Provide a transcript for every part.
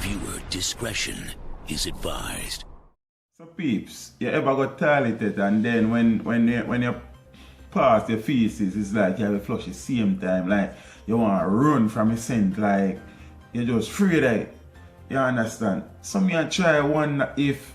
Viewer discretion is advised. So peeps, you ever got toileted and then when you pass your feces, it's like you have to flush the same time, like you want to run from a scent, like you're just afraid of it. You understand? Some you try one if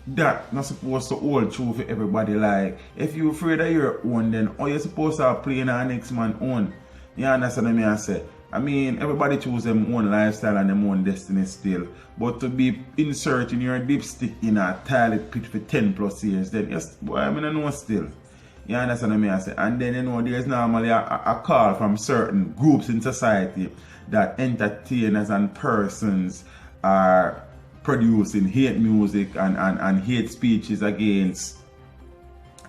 that not supposed to hold true for everybody. Like if you're afraid of your own, then how you supposed to play in our next man own? You understand what I say? I mean, everybody choose their own lifestyle and their own destiny still. But to be inserting your dipstick in a toilet pit for 10 plus years, then yes, boy, I don't know still. You understand what I say? And then there's normally a call from certain groups in society that entertainers and persons are producing hate music and hate speeches against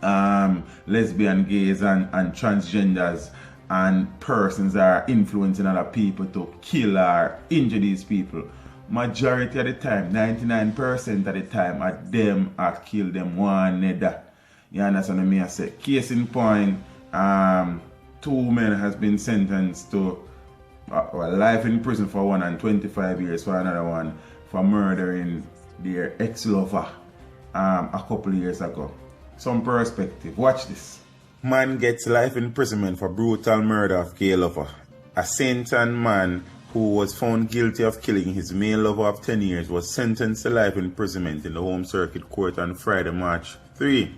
lesbian, gays and transgenders, and persons are influencing other people to kill or injure these people. Majority of the time, 99% of the time, at them are kill them one another. You understand what I say? Case in point, 2 men has been sentenced to life in prison for one and 25 years for another one for murdering their ex-lover a couple of years ago. Some perspective. Watch this. Man gets life imprisonment for brutal murder of gay lover. A St. Ann man who was found guilty of killing his male lover of 10 years was sentenced to life imprisonment in the Home Circuit Court on Friday, March 3.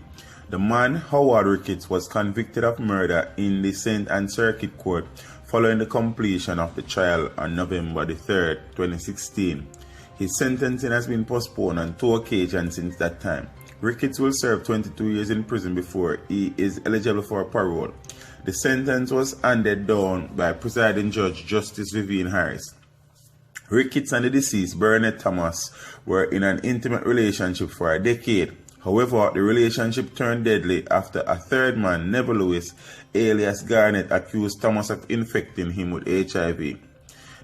The man, Howard Ricketts, was convicted of murder in the St. Ann Circuit Court following the completion of the trial on November 3, 2016. His sentencing has been postponed on 2 occasions since that time. Ricketts will serve 22 years in prison before he is eligible for parole. The sentence was handed down by presiding judge Justice Vivian Harris. Ricketts and the deceased, Burnett Thomas, were in an intimate relationship for a decade. However, the relationship turned deadly after a third man, Neville Lewis, alias Garnett, accused Thomas of infecting him with HIV.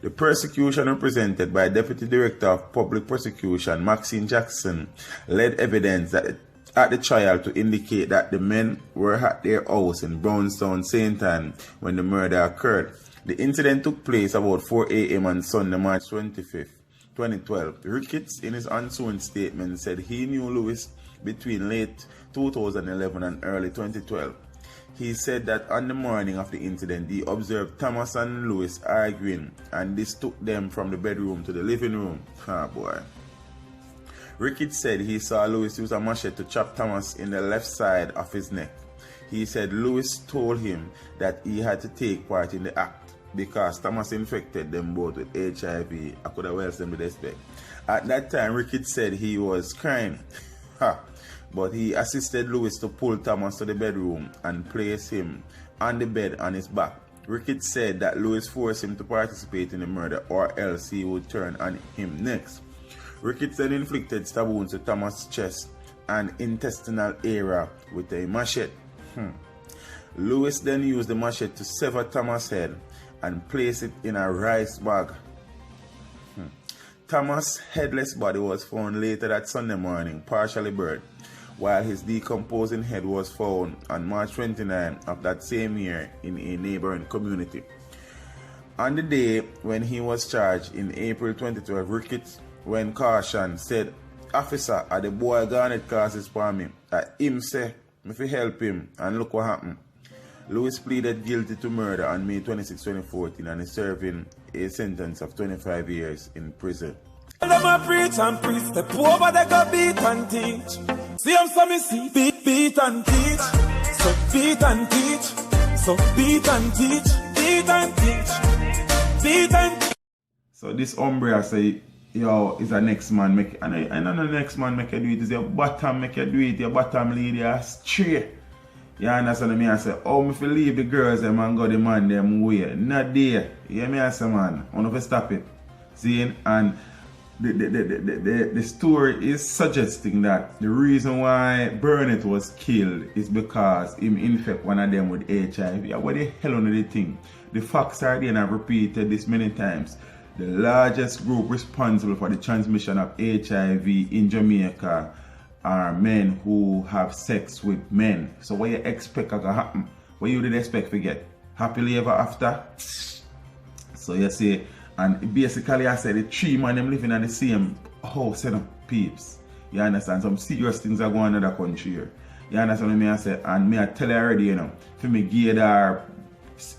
The prosecution, represented by Deputy Director of Public Prosecution Maxine Jackson, led evidence at the trial to indicate that the men were at their house in Brownstown, St. Ann when the murder occurred. The incident took place about 4 a.m. on Sunday, March 25, 2012. Ricketts, in his unsworn statement, said he knew Lewis between late 2011 and early 2012. He said that on the morning of the incident, he observed Thomas and Lewis arguing, and this took them from the bedroom to the living room. Ah, boy. Ricketts said he saw Lewis use a machete to chop Thomas in the left side of his neck. He said Lewis told him that he had to take part in the act because Thomas infected them both with HIV. I could have well them with respect. At that time, Ricketts said he was crying. But he assisted Lewis to pull Thomas to the bedroom and place him on the bed on his back. Ricketts said that Lewis forced him to participate in the murder or else he would turn on him next. Ricketts then inflicted stab wounds to Thomas' chest and intestinal area with a machete. Lewis then used the machete to sever Thomas' head and place it in a rice bag. Thomas' headless body was found later that Sunday morning, partially burned, while his decomposing head was found on March 29 of that same year in a neighboring community. On the day when he was charged in April 2012, Ricketts, when cautioned, said, "Officer, the boy Garnett causes for me. Him say, if you help him, and look what happened." Lewis pleaded guilty to murder on May 26, 2014 and is serving a sentence of 25 years in prison. Them a preach and preach, the poor but they go beat and teach. See them so me see, beat and teach. So beat and teach, so beat and teach, beat and teach, beat and teach. So this hombre say, yo, is a next man make, and I know the next man make you do it, is your bottom make you do it, your bottom lead you astray. You understand me? I say, oh, me fi leave the girls them and go the man them way. Not there. You hear me? I say, man, I want to stop it. See, and the story is suggesting that the reason why Burnett was killed is because him infect one of them with HIV. What the hell on the thing? The facts are there, and I've repeated this many times. The largest group responsible for the transmission of HIV in Jamaica are men who have sex with men. So what you expect to happen? What you did expect to get? Happily ever after? So you see, And basically I said the 3 man them living in the same house, you know, peeps. You understand? Some serious things are going on in the country here. You understand what I say? And me I tell you already, you know, for me get there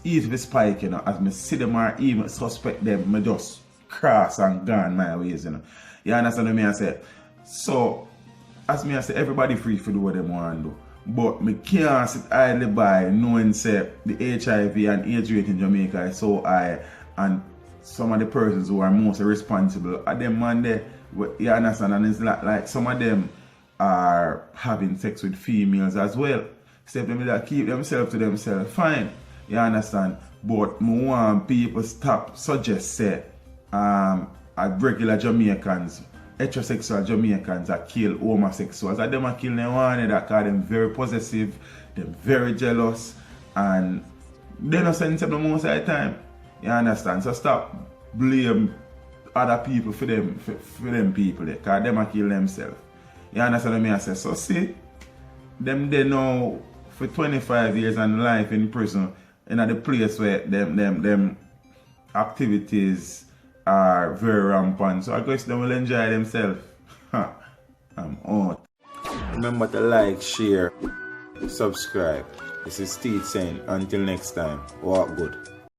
easy to spike, you know, as me see them or even suspect them, me just cross and gone my ways, you know. You understand what I say? So, as me I say, everybody free for do what they want to do. But me can't sit idly by knowing say the HIV and AIDS rate in Jamaica is so high, and some of the persons who are most responsible are them man there. You understand? And it's like some of them are having sex with females as well. Except them that keep themselves to themselves, fine. You understand? But I want people stop suggest say regular Jamaicans, heterosexual Jamaicans that kill homosexuals. And them are kill them one that cause them very possessive, them very jealous, and they don't sensible most of the time. You understand? So stop blame other people for them people there, because them are kill themselves. You understand what I say? So see, them they know for 25 years and life in prison in the place where them activities are very rampant. So I guess they will enjoy themselves. I'm out. Remember to like, share, subscribe. This is Steve saying until next time, walk good.